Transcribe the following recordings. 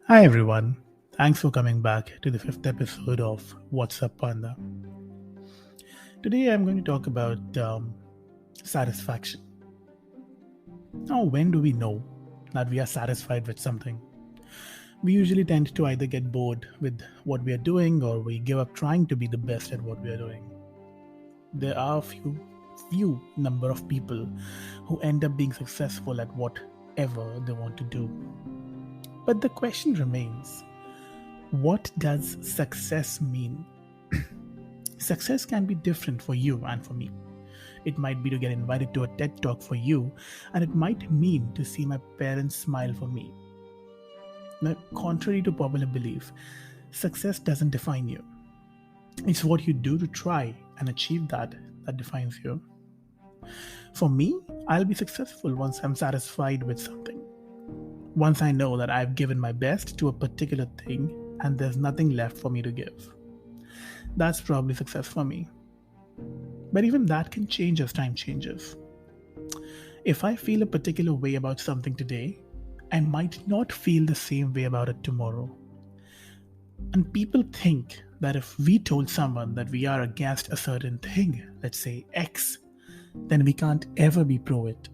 Hi everyone, thanks for coming back to the fifth episode of What's Up Panda. Today I'm going to talk about satisfaction. Now, when do we know that we are satisfied with something? We usually tend to either get bored with what we are doing or we give up trying to be the best at what we are doing. There are few number of people who end up being successful at whatever they want to do. But the question remains, what does success mean? Success can be different for you and for me. It might be to get invited to a TED talk for you, and it might mean to see my parents smile for me. Now, contrary to popular belief, success doesn't define you. It's what you do to try and achieve that defines you. For me, I'll be successful once I'm satisfied with something. Once I know that I've given my best to a particular thing and there's nothing left for me to give. That's probably success for me. But even that can change as time changes. If I feel a particular way about something today, I might not feel the same way about it tomorrow. And people think that if we told someone that we are against a certain thing, let's say X, then we can't ever be pro it.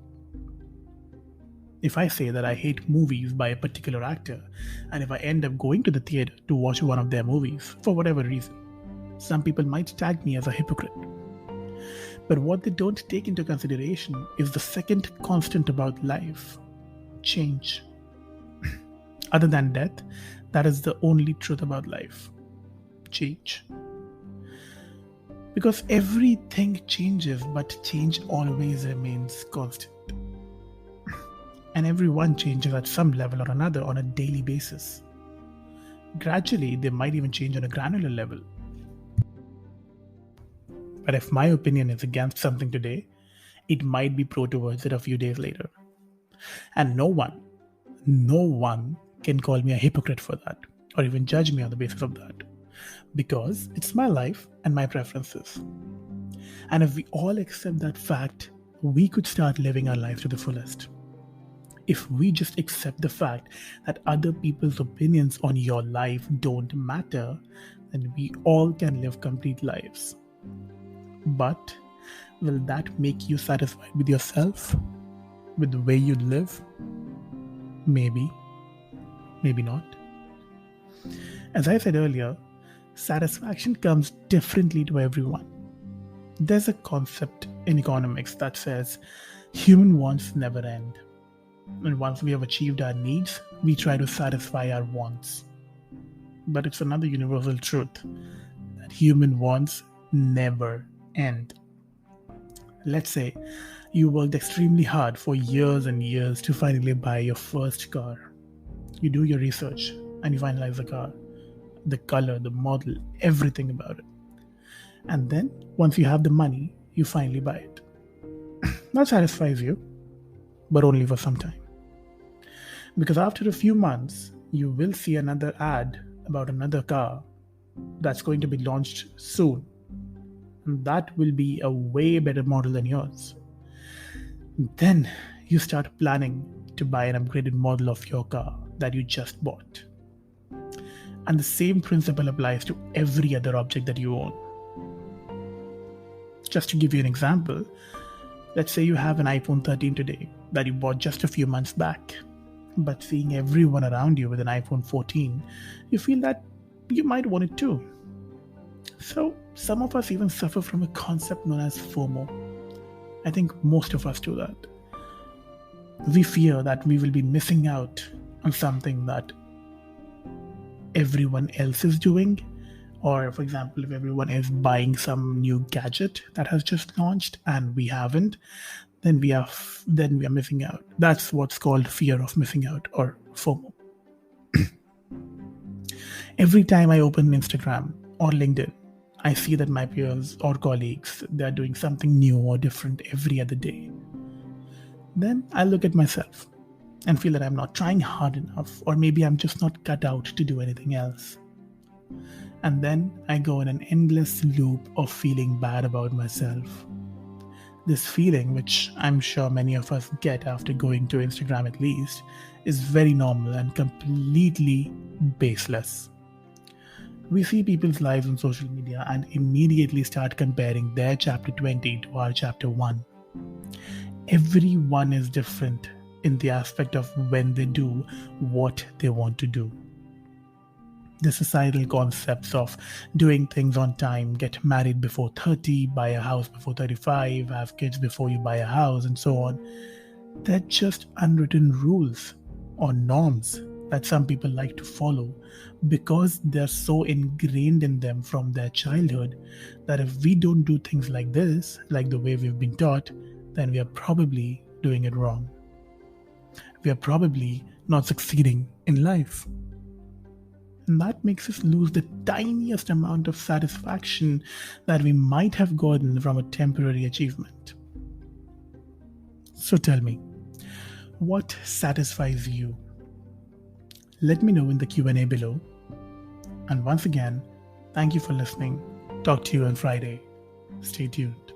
If I say that I hate movies by a particular actor, and if I end up going to the theater to watch one of their movies, for whatever reason, some people might tag me as a hypocrite. But what they don't take into consideration is the second constant about life: change. Other than death, that is the only truth about life: change. Because everything changes, but change always remains constant. And everyone changes at some level or another on a daily basis. Gradually, they might even change on a granular level. But if my opinion is against something today, it might be pro towards it a few days later. And no one can call me a hypocrite for that, or even judge me on the basis of that. Because it's my life and my preferences. And if we all accept that fact, we could start living our lives to the fullest. If we just accept the fact that other people's opinions on your life don't matter, then we all can live complete lives. But will that make you satisfied with yourself? With the way you live? Maybe. Maybe not. As I said earlier, satisfaction comes differently to everyone. There's a concept in economics that says human wants never end. And once we have achieved our needs, we try to satisfy our wants. But it's another universal truth that human wants never end. Let's say you worked extremely hard for years and years to finally buy your first car. You do your research and you finalize the car, the color, the model, everything about it. And then once you have the money, you finally buy it. That satisfies you, but only for some time. Because after a few months, you will see another ad about another car that's going to be launched soon. And that will be a way better model than yours. Then you start planning to buy an upgraded model of your car that you just bought. And the same principle applies to every other object that you own. Just to give you an example, let's say you have an iPhone 13 today that you bought just a few months back. But seeing everyone around you with an iPhone 14, you feel that you might want it too. So some of us even suffer from a concept known as FOMO. I think most of us do that. We fear that we will be missing out on something that everyone else is doing. Or for example, if everyone is buying some new gadget that has just launched and we haven't, then we are missing out. That's what's called fear of missing out, or FOMO. Every time I open Instagram or LinkedIn, I see that my peers or colleagues, they're doing something new or different every other day. Then I look at myself and feel that I'm not trying hard enough, or maybe I'm just not cut out to do anything else. And then I go in an endless loop of feeling bad about myself. This feeling, which I'm sure many of us get after going to Instagram at least, is very normal and completely baseless. We see people's lives on social media and immediately start comparing their chapter 20 to our chapter 1. Everyone is different in the aspect of when they do what they want to do. The societal concepts of doing things on time, get married before 30, buy a house before 35, have kids before you buy a house, and so on, they're just unwritten rules or norms that some people like to follow because they're so ingrained in them from their childhood that if we don't do things like this, like the way we've been taught, then we are probably doing it wrong. We are probably not succeeding in life. And that makes us lose the tiniest amount of satisfaction that we might have gotten from a temporary achievement. So tell me, what satisfies you? Let me know in the Q&A below. And once again, thank you for listening. Talk to you on Friday. Stay tuned.